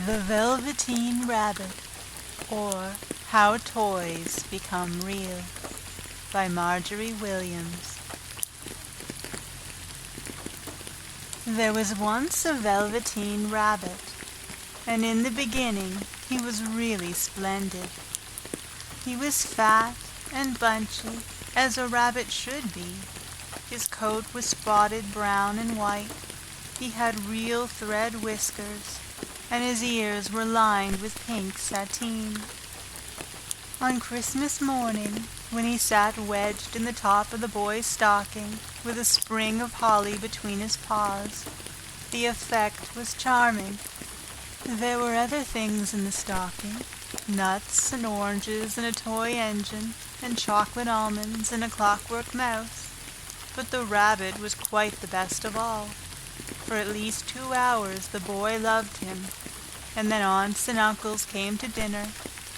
The Velveteen Rabbit, or How Toys Become Real, by Margery Williams. There was once a Velveteen Rabbit, and in the beginning he was really splendid. He was fat and bunchy, as a rabbit should be. His coat was spotted brown and white. He had real thread whiskers, and his ears were lined with pink sateen. On Christmas morning, when he sat wedged in the top of the boy's stocking, with a sprig of holly between his paws, the effect was charming. There were other things in the stocking, nuts and oranges and a toy engine, and chocolate almonds and a clockwork mouse. But the rabbit was quite the best of all. For at least 2 hours the boy loved him, and then aunts and uncles came to dinner,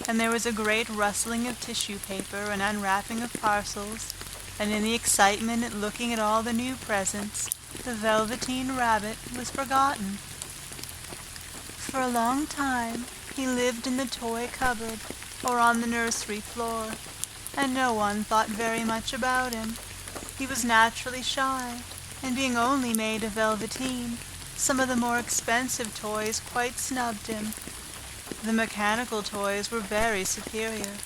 and there was a great rustling of tissue paper and unwrapping of parcels, and in the excitement at looking at all the new presents, the Velveteen Rabbit was forgotten. For a long time he lived in the toy cupboard or on the nursery floor, and no one thought very much about him. He was naturally shy, and being only made of velveteen, some of the more expensive toys quite snubbed him. The mechanical toys were very superior,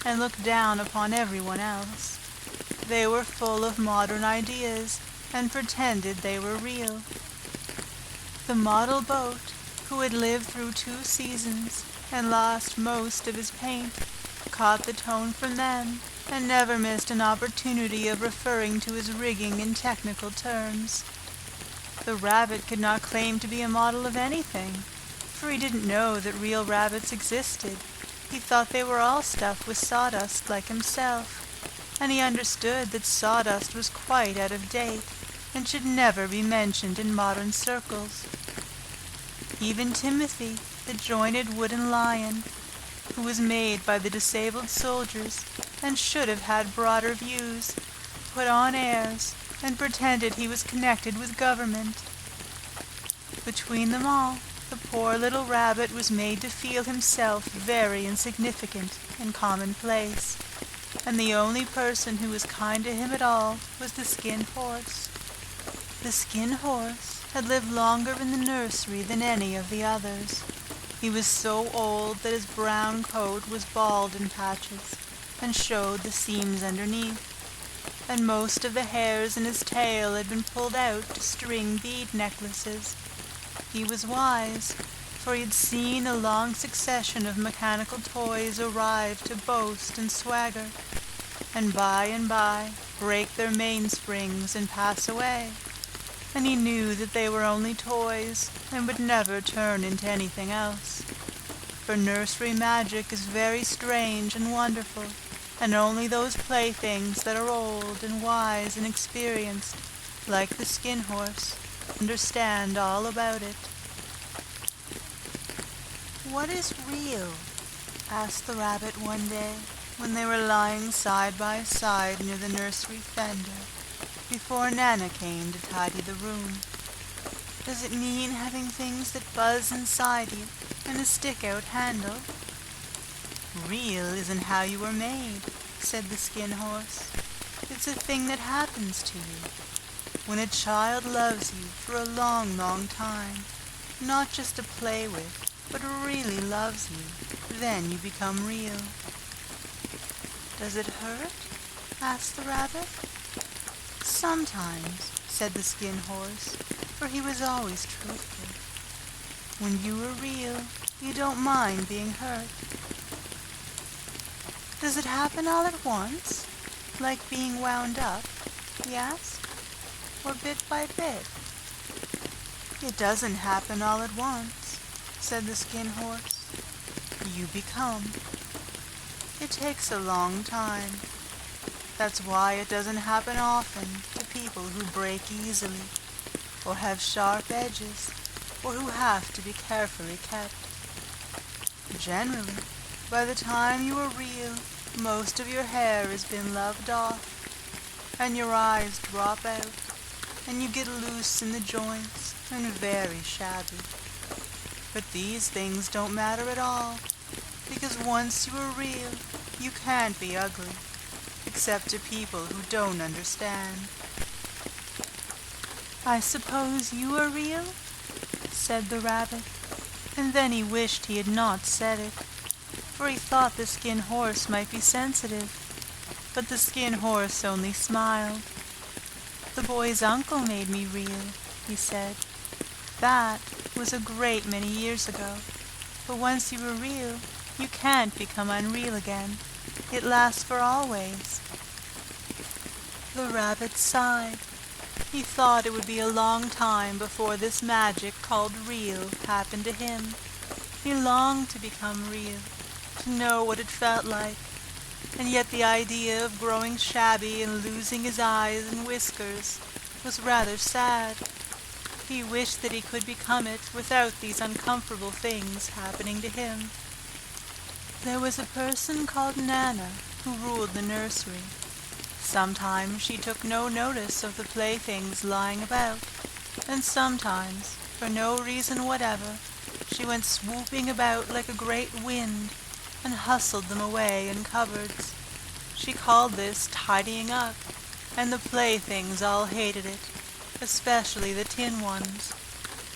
and looked down upon everyone else. They were full of modern ideas, and pretended they were real. The model boat, who had lived through 2 seasons, and lost most of his paint, caught the tone from them, and never missed an opportunity of referring to his rigging in technical terms. The rabbit could not claim to be a model of anything, for he didn't know that real rabbits existed. He thought they were all stuffed with sawdust like himself, and he understood that sawdust was quite out of date, and should never be mentioned in modern circles. Even Timothy, the jointed wooden lion, who was made by the disabled soldiers and should have had broader views, put on airs and pretended he was connected with government. Between them all, the poor little rabbit was made to feel himself very insignificant and commonplace, and the only person who was kind to him at all was the Skin Horse. The Skin Horse had lived longer in the nursery than any of the others. He was so old that his brown coat was bald in patches, and showed the seams underneath, and most of the hairs in his tail had been pulled out to string bead necklaces. He was wise, for he had seen a long succession of mechanical toys arrive to boast and swagger, and by break their mainsprings and pass away, and he knew that they were only toys and would never turn into anything else. For nursery magic is very strange and wonderful, and only those playthings that are old and wise and experienced, like the Skin Horse, understand all about it. "What is real?" asked the rabbit one day, when they were lying side by side near the nursery fender, before Nana came to tidy the room. "Does it mean having things that buzz inside you and a stick-out handle?" "Real isn't how you were made," said the Skin Horse. "It's a thing that happens to you. When a child loves you for a long, long time, not just to play with, but really loves you, then you become real." "Does it hurt?" asked the rabbit. "Sometimes," said the Skin Horse, for he was always truthful. "When you are real, you don't mind being hurt." "Does it happen all at once, like being wound up?" he asked, "or bit by bit?" "It doesn't happen all at once," said the Skin Horse. "You become. It takes a long time. That's why it doesn't happen often to people who break easily, or have sharp edges, or who have to be carefully kept. Generally, by the time you are real, most of your hair has been loved off, and your eyes drop out, and you get loose in the joints and very shabby. But these things don't matter at all, because once you are real, you can't be ugly, except to people who don't understand. I suppose you are real? Said the rabbit, and then he wished he had not said it, for he thought the skin horse might be sensitive, but the skin horse only smiled. The boy's uncle made me real, he said. That was a great many years ago, but once you are real, you can't become unreal again. It lasts for always. The rabbit sighed. He thought it would be a long time before this magic called real happened to him. He longed to become real, to know what it felt like, and yet the idea of growing shabby and losing his eyes and whiskers was rather sad. He wished that he could become it without these uncomfortable things happening to him. There was a person called Nana who ruled the nursery. Sometimes she took no notice of the playthings lying about, and sometimes, for no reason whatever, she went swooping about like a great wind and hustled them away in cupboards. She called this tidying up, and the playthings all hated it, especially the tin ones.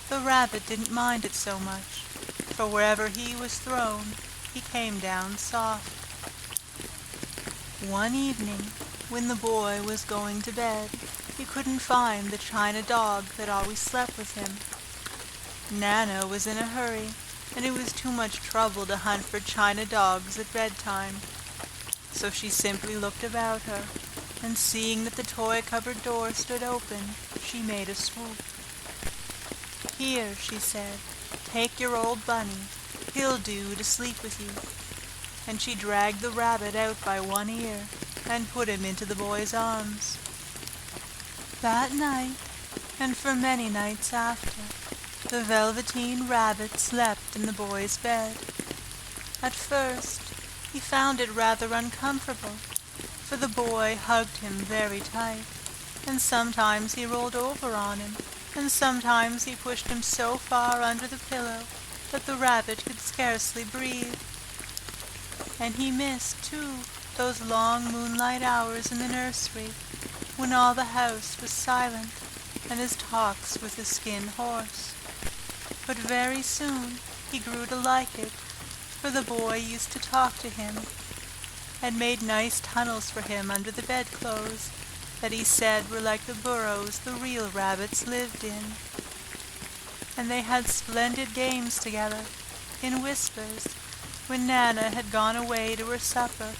The rabbit didn't mind it so much, for wherever he was thrown, he came down soft. One evening, when the boy was going to bed, he couldn't find the china dog that always slept with him. Nana was in a hurry, and it was too much trouble to hunt for china dogs at bedtime. So she simply looked about her, and seeing that the toy cupboard door stood open, she made a swoop. "Here," she said, "take your old bunny. He'll do to sleep with you." And she dragged the rabbit out by one ear and put him into the boy's arms. That night, and for many nights after, the Velveteen Rabbit slept in the boy's bed. At first, he found it rather uncomfortable, for the boy hugged him very tight, and sometimes he rolled over on him, and sometimes he pushed him so far under the pillow that the rabbit could scarcely breathe. And he missed, too, those long moonlight hours in the nursery, when all the house was silent, and his talks with the skin horse. But very soon he grew to like it, for the boy used to talk to him, and made nice tunnels for him under the bedclothes that he said were like the burrows the real rabbits lived in. And they had splendid games together, in whispers, when Nana had gone away to her supper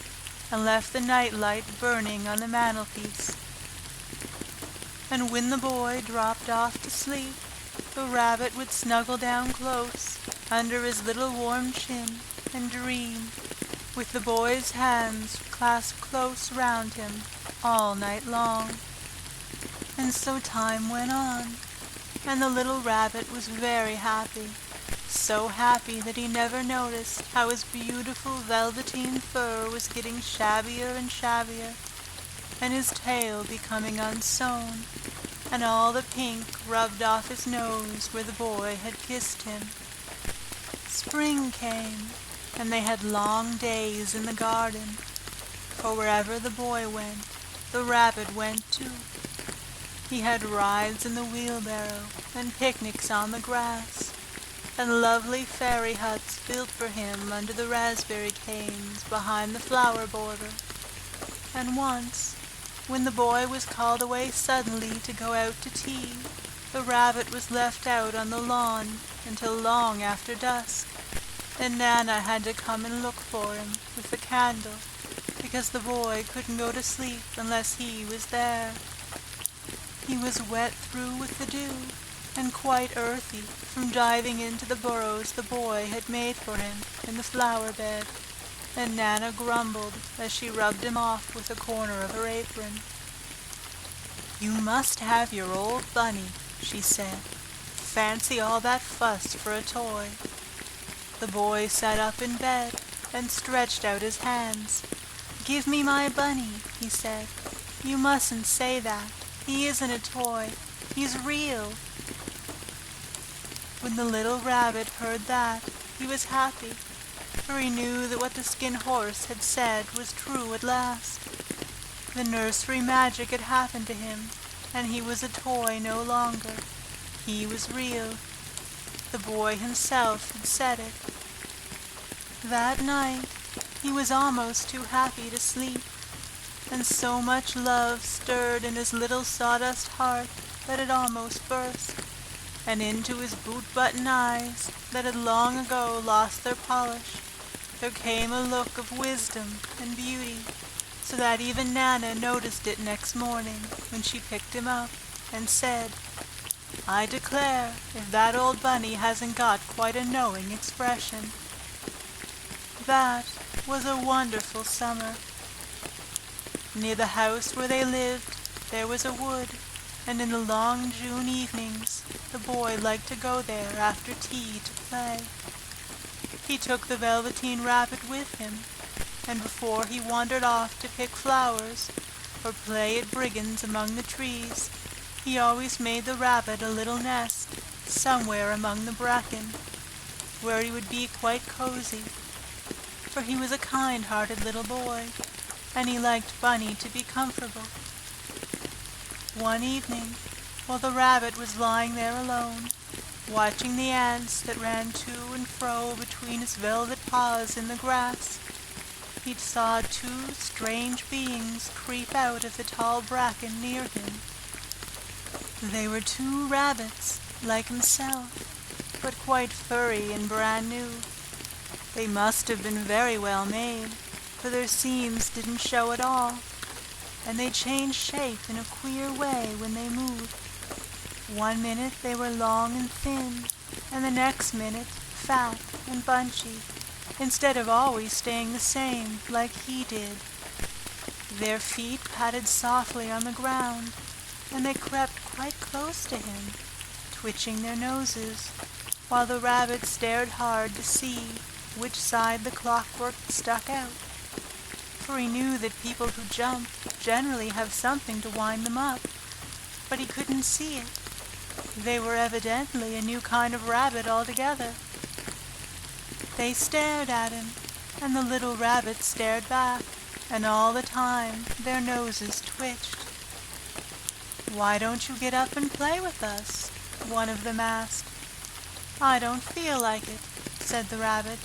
and left the night light burning on the mantelpiece. And when the boy dropped off to sleep, the rabbit would snuggle down close under his little warm chin and dream, with the boy's hands clasped close round him all night long. And so time went on, and the little rabbit was very happy, so happy that he never noticed how his beautiful velveteen fur was getting shabbier and shabbier, and his tail becoming unsewn, and all the pink rubbed off his nose where the boy had kissed him. Spring came, and they had long days in the garden, for wherever the boy went, the rabbit went too. He had rides in the wheelbarrow, and picnics on the grass, and lovely fairy huts built for him under the raspberry canes behind the flower border. And once, when the boy was called away suddenly to go out to tea, the rabbit was left out on the lawn until long after dusk, and Nana had to come and look for him with a candle, because the boy couldn't go to sleep unless he was there. He was wet through with the dew, and quite earthy from diving into the burrows the boy had made for him in the flower bed, and Nana grumbled as she rubbed him off with a corner of her apron. "You must have your old bunny," she said. "Fancy all that fuss for a toy." The boy sat up in bed and stretched out his hands. "Give me my bunny," he said. "You mustn't say that. He isn't a toy. He's real." When the little rabbit heard that, he was happy, for he knew that what the Skin Horse had said was true at last. The nursery magic had happened to him, and he was a toy no longer. He was real. The boy himself had said it. That night, he was almost too happy to sleep, and so much love stirred in his little sawdust heart that it almost burst, and into his boot-button eyes that had long ago lost their polish, there came a look of wisdom and beauty, so that even Nana noticed it next morning when she picked him up and said, "I declare if that old bunny hasn't got quite a knowing expression." That was a wonderful summer. Near the house where they lived there was a wood, and in the long June evenings the boy liked to go there after tea to play. He took the Velveteen Rabbit with him, and before he wandered off to pick flowers or play at brigands among the trees, he always made the rabbit a little nest somewhere among the bracken, where he would be quite cozy, for he was a kind-hearted little boy, and he liked Bunny to be comfortable. One evening, while the rabbit was lying there alone, watching the ants that ran to and fro between his velvet paws in the grass, he saw two strange beings creep out of the tall bracken near him. They were two rabbits, like himself, but quite furry and brand new. They must have been very well made, for their seams didn't show at all, and they changed shape in a queer way when they moved. One minute they were long and thin, and the next minute fat and bunchy, instead of always staying the same like he did. Their feet patted softly on the ground, and they crept quite close to him, twitching their noses, while the rabbit stared hard to see which side the clockwork stuck out, for he knew that people who jump generally have something to wind them up, but he couldn't see it. They were evidently a new kind of rabbit altogether. They stared at him, and the little rabbit stared back, and all the time their noses twitched. "Why don't you get up and play with us?" one of them asked. "I don't feel like it," said the rabbit,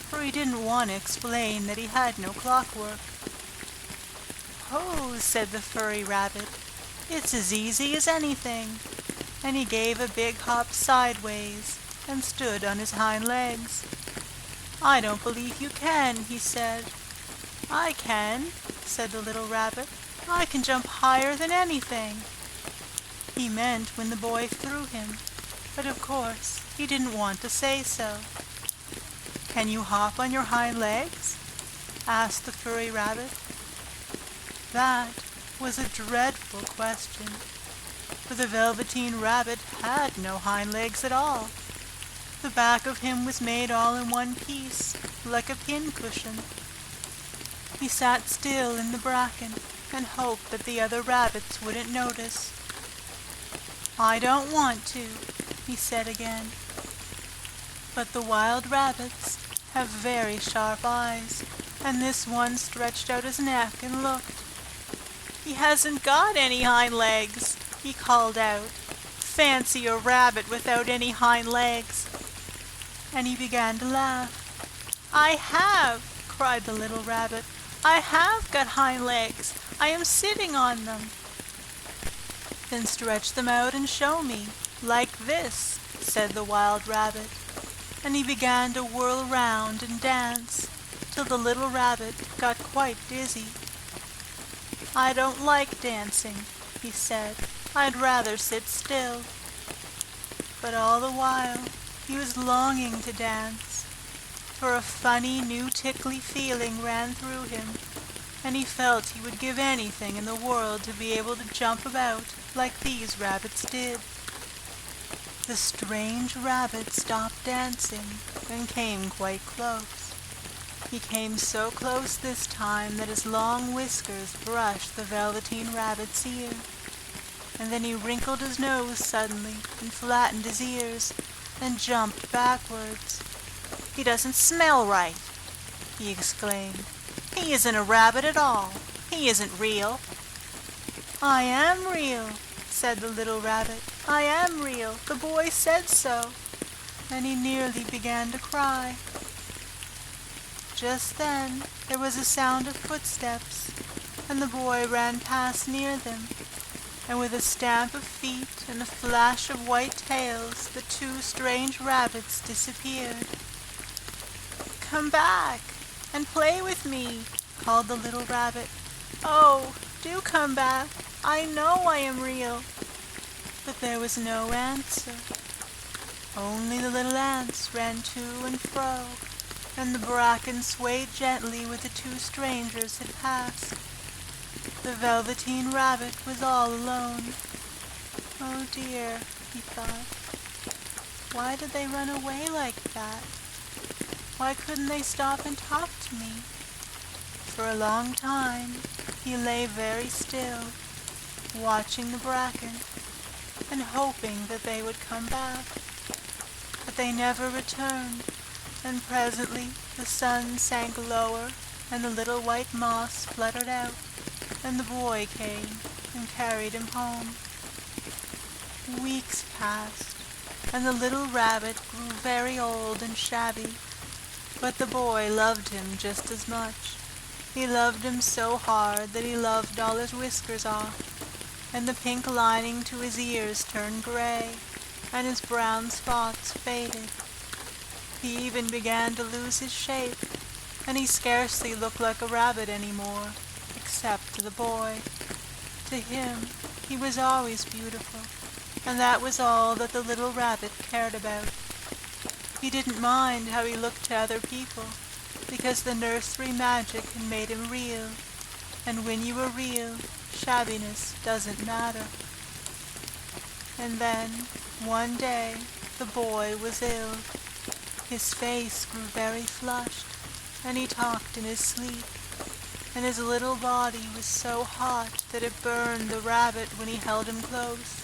for he didn't want to explain that he had no clockwork. "Oh," said the furry rabbit, "it's as easy as anything," and he gave a big hop sideways and stood on his hind legs. "I don't believe you can," he said. "I can," said the little rabbit. "I can jump higher than anything." He meant when the boy threw him, but of course he didn't want to say so. "Can you hop on your hind legs?" asked the furry rabbit. That was a dreadful question, for the Velveteen Rabbit had no hind legs at all. The back of him was made all in one piece, like a pincushion. He sat still in the bracken and hoped that the other rabbits wouldn't notice. "I don't want to," he said again. But the wild rabbits have very sharp eyes, and this one stretched out his neck and looked. "He hasn't got any hind legs," he called out. "Fancy a rabbit without any hind legs!" And he began to laugh. "I have!" cried the little rabbit. "I have got hind legs. I am sitting on them." "Then stretch them out and show me, like this," said the wild rabbit, and he began to whirl round and dance, till the little rabbit got quite dizzy. "I don't like dancing," he said. "I'd rather sit still." But all the while he was longing to dance, for a funny new tickly feeling ran through him, and he felt he would give anything in the world to be able to jump about like these rabbits did. The strange rabbit stopped dancing and came quite close. He came so close this time that his long whiskers brushed the Velveteen Rabbit's ear, and then he wrinkled his nose suddenly and flattened his ears, and jumped backwards. "He doesn't smell right," he exclaimed. "He isn't a rabbit at all. He isn't real." "I am real," said the little rabbit. "I am real. The boy said so." And he nearly began to cry. Just then there was a sound of footsteps, and the boy ran past near them, and with a stamp of feet and a flash of white tails, the two strange rabbits disappeared. "Come back and play with me," called the little rabbit. "Oh, do come back. I know I am real." But there was no answer. Only the little ants ran to and fro, and the bracken swayed gently where the two strangers had passed. The Velveteen Rabbit was all alone. "Oh dear," he thought. "Why did they run away like that? Why couldn't they stop and talk to me?" For a long time he lay very still, watching the bracken, and hoping that they would come back. But they never returned, and presently the sun sank lower, and the little white moss fluttered out, and the boy came and carried him home. Weeks passed, and the little rabbit grew very old and shabby, but the boy loved him just as much. He loved him so hard that he loved all his whiskers off, and the pink lining to his ears turned gray, and his brown spots faded. He even began to lose his shape, and he scarcely looked like a rabbit any more, except to the boy. To him, he was always beautiful, and that was all that the little rabbit cared about. He didn't mind how he looked to other people, because the nursery magic had made him real, and when you are real, shabbiness doesn't matter. And then, one day, the boy was ill. His face grew very flushed, and he talked in his sleep, and his little body was so hot that it burned the rabbit when he held him close.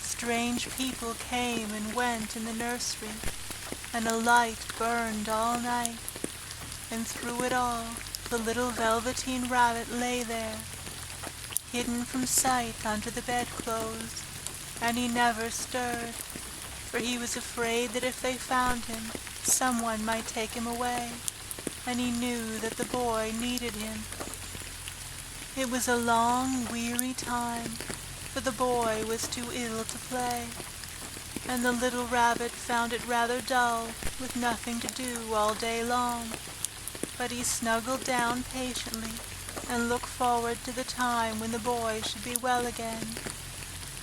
Strange people came and went in the nursery, and a light burned all night, and through it all the little Velveteen Rabbit lay there, hidden from sight under the bedclothes, and he never stirred, for he was afraid that if they found him, someone might take him away, and he knew that the boy needed him. It was a long, weary time, for the boy was too ill to play, and the little rabbit found it rather dull, with nothing to do all day long. But he snuggled down patiently, and looked forward to the time when the boy should be well again,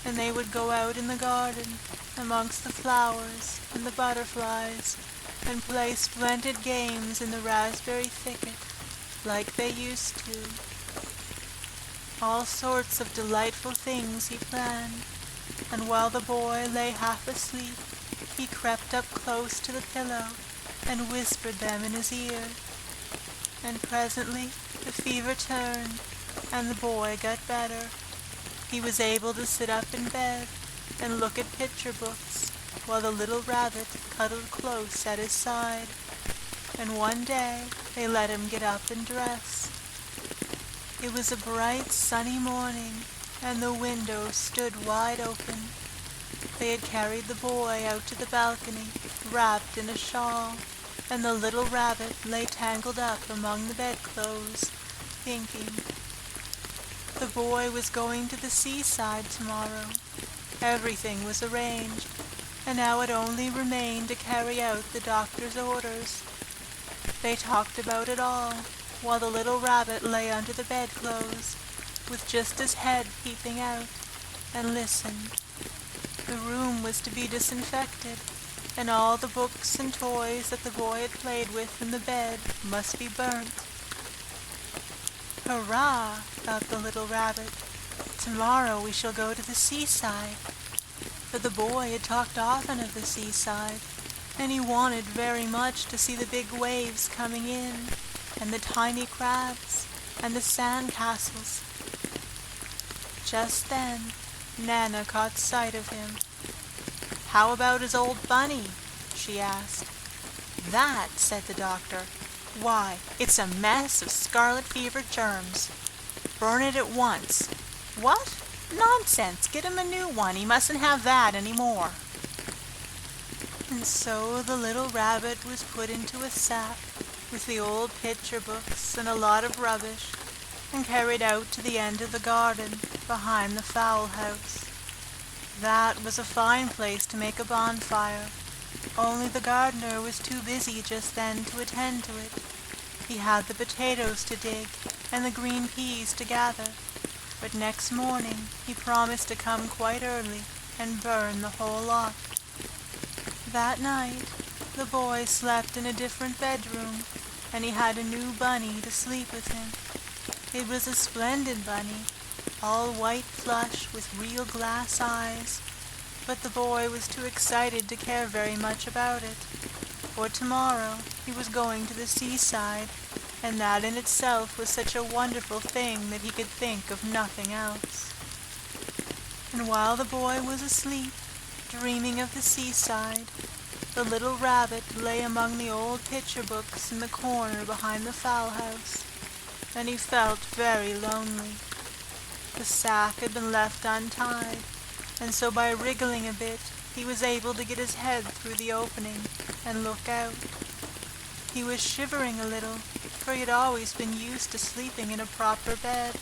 and they would go out in the garden, amongst the flowers and the butterflies, and play splendid games in the raspberry thicket, like they used to. All sorts of delightful things he planned, and while the boy lay half asleep, he crept up close to the pillow and whispered them in his ear. And presently the fever turned, and the boy got better. He was able to sit up in bed and look at picture books, while the little rabbit cuddled close at his side. And one day they let him get up and dress. It was a bright sunny morning, and the window stood wide open. They had carried the boy out to the balcony, wrapped in a shawl, and the little rabbit lay tangled up among the bedclothes, thinking. The boy was going to the seaside tomorrow. Everything was arranged, and now it only remained to carry out the doctor's orders. They talked about it all, while the little rabbit lay under the bedclothes, with just his head peeping out, and listened. The room was to be disinfected, and all the books and toys that the boy had played with in the bed must be burnt. "Hurrah!" thought the little rabbit. "Tomorrow we shall go to the seaside." For the boy had talked often of the seaside, and he wanted very much to see the big waves coming in, and the tiny crabs, and the sand castles. Just then Nana caught sight of him. "How about his old bunny?" she asked. "That," said the doctor. "Why, it's a mess of scarlet fever germs. Burn it at once." "What? Nonsense! Get him a new one. He mustn't have that any more." And so the little rabbit was put into a sack with the old picture books and a lot of rubbish, and carried out to the end of the garden behind the fowl house. That was a fine place to make a bonfire, only the gardener was too busy just then to attend to it. He had the potatoes to dig and the green peas to gather, but next morning he promised to come quite early and burn the whole lot. That night the boy slept in a different bedroom, and he had a new bunny to sleep with him. It was a splendid bunny, all white plush with real glass eyes, but the boy was too excited to care very much about it, for tomorrow he was going to the seaside, and that in itself was such a wonderful thing that he could think of nothing else. And while the boy was asleep, dreaming of the seaside, the little rabbit lay among the old picture books in the corner behind the fowl house, and he felt very lonely. The sack had been left untied, and so by wriggling a bit he was able to get his head through the opening and look out. He was shivering a little, for he had always been used to sleeping in a proper bed,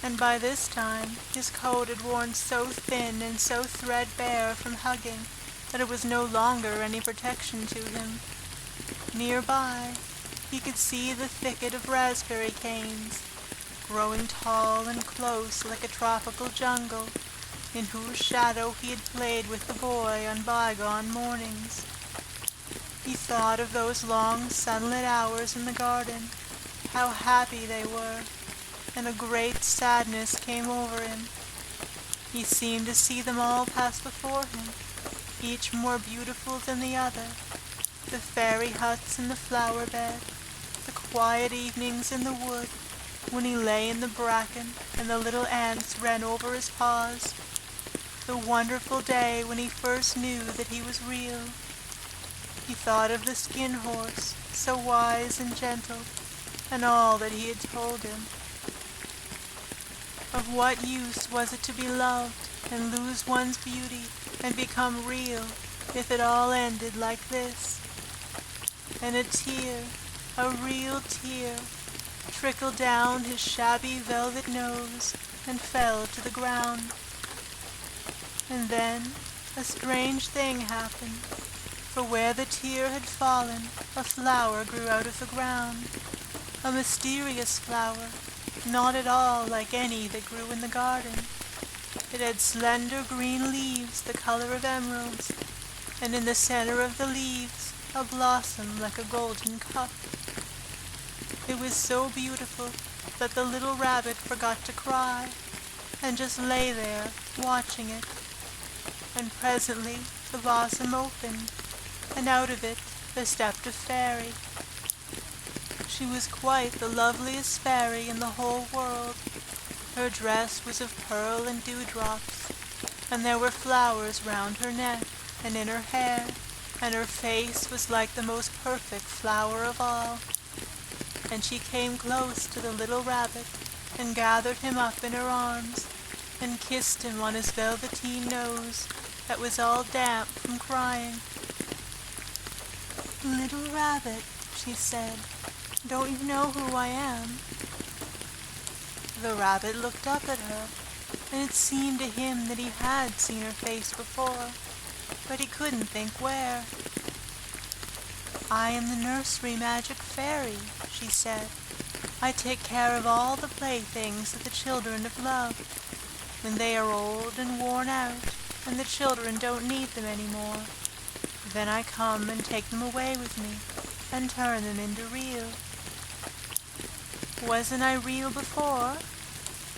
and by this time his coat had worn so thin and so threadbare from hugging that it was no longer any protection to him. Nearby he could see the thicket of raspberry canes, growing tall and close like a tropical jungle, in whose shadow he had played with the boy on bygone mornings. He thought of those long sunlit hours in the garden, how happy they were, and a great sadness came over him. He seemed to see them all pass before him, each more beautiful than the other, the fairy huts in the flower bed, the quiet evenings in the wood, when he lay in the bracken and the little ants ran over his paws, the wonderful day when he first knew that he was real. He thought of the skin horse, so wise and gentle, and all that he had told him. Of what use was it to be loved and lose one's beauty and become real if it all ended like this? And a tear, a real tear, trickled down his shabby velvet nose and fell to the ground. And then a strange thing happened, for where the tear had fallen, a flower grew out of the ground, a mysterious flower, not at all like any that grew in the garden. It had slender green leaves the color of emeralds, and in the center of the leaves a blossom like a golden cup. It was so beautiful that the little rabbit forgot to cry, and just lay there watching it. And presently the blossom opened, and out of it there stepped a fairy. She was quite the loveliest fairy in the whole world. Her dress was of pearl and dewdrops, and there were flowers round her neck and in her hair, and her face was like the most perfect flower of all. And she came close to the little rabbit and gathered him up in her arms and kissed him on his velveteen nose that was all damp from crying. "Little rabbit," she said, "don't you know who I am?" The rabbit looked up at her, and it seemed to him that he had seen her face before, but he couldn't think where. "I am the nursery magic fairy," she said. "I take care of all the playthings that the children have loved. When they are old and worn out, and the children don't need them any more, then I come and take them away with me, and turn them into real." "Wasn't I real before?"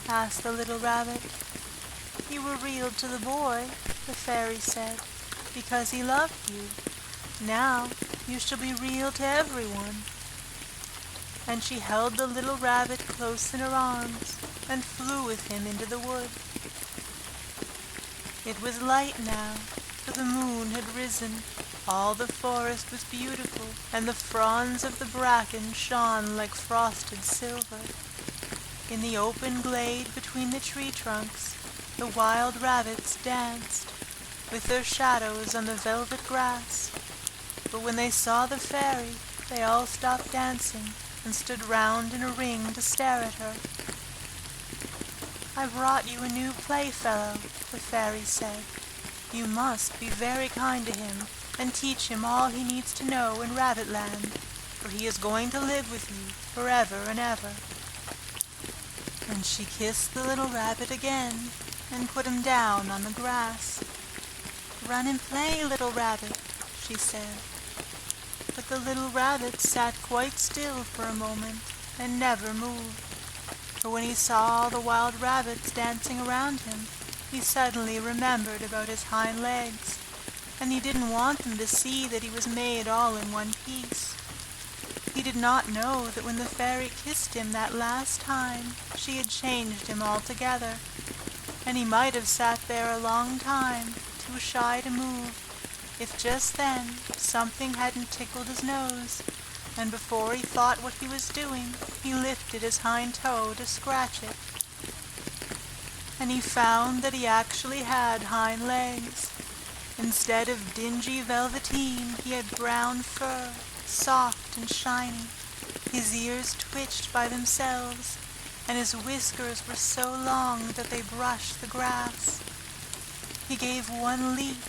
asked the little rabbit. "You were real to the boy," the fairy said, "because he loved you. Now you shall be real to everyone." And she held the little rabbit close in her arms and flew with him into the wood. It was light now, for the moon had risen, all the forest was beautiful, and the fronds of the bracken shone like frosted silver. In the open glade between the tree trunks, the wild rabbits danced, with their shadows on the velvet grass. But when they saw the fairy, they all stopped dancing and stood round in a ring to stare at her. "I brought you a new playfellow," the fairy said. "You must be very kind to him and teach him all he needs to know in Rabbitland, for he is going to live with you forever and ever." And she kissed the little rabbit again and put him down on the grass. "Run and play, little rabbit," she said. But the little rabbit sat quite still for a moment and never moved. For when he saw all the wild rabbits dancing around him, he suddenly remembered about his hind legs, and he didn't want them to see that he was made all in one piece. He did not know that when the fairy kissed him that last time, she had changed him altogether, and he might have sat there a long time, too shy to move, if just then something hadn't tickled his nose, and before he thought what he was doing, he lifted his hind toe to scratch it. And he found that he actually had hind legs. Instead of dingy velveteen, he had brown fur, soft and shiny. His ears twitched by themselves, and his whiskers were so long that they brushed the grass. He gave one leap,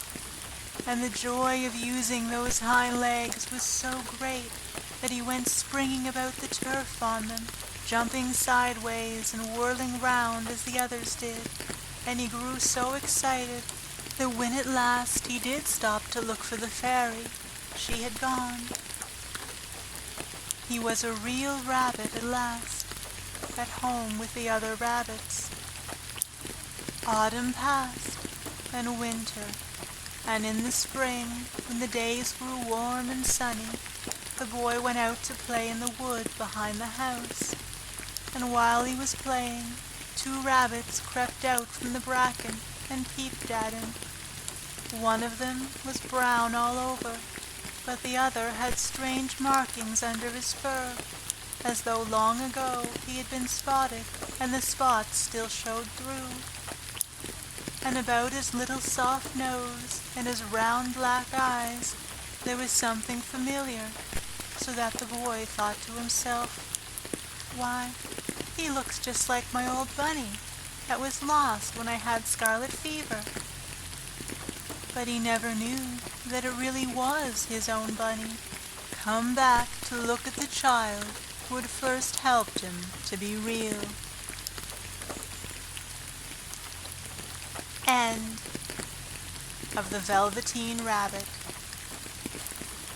and the joy of using those hind legs was so great that he went springing about the turf on them, jumping sideways and whirling round as the others did, and he grew so excited that when at last he did stop to look for the fairy, she had gone. He was a real rabbit at last, at home with the other rabbits. Autumn passed, and winter, and in the spring, when the days grew warm and sunny, the boy went out to play in the wood behind the house, and while he was playing, 2 rabbits crept out from the bracken and peeped at him. One of them was brown all over, but the other had strange markings under his fur, as though long ago he had been spotted, and the spots still showed through. And about his little soft nose and his round black eyes there was something familiar, so that the boy thought to himself, "Why, he looks just like my old bunny that was lost when I had scarlet fever." But he never knew that it really was his own bunny, come back to look at the child who had first helped him to be real. End of The Velveteen Rabbit.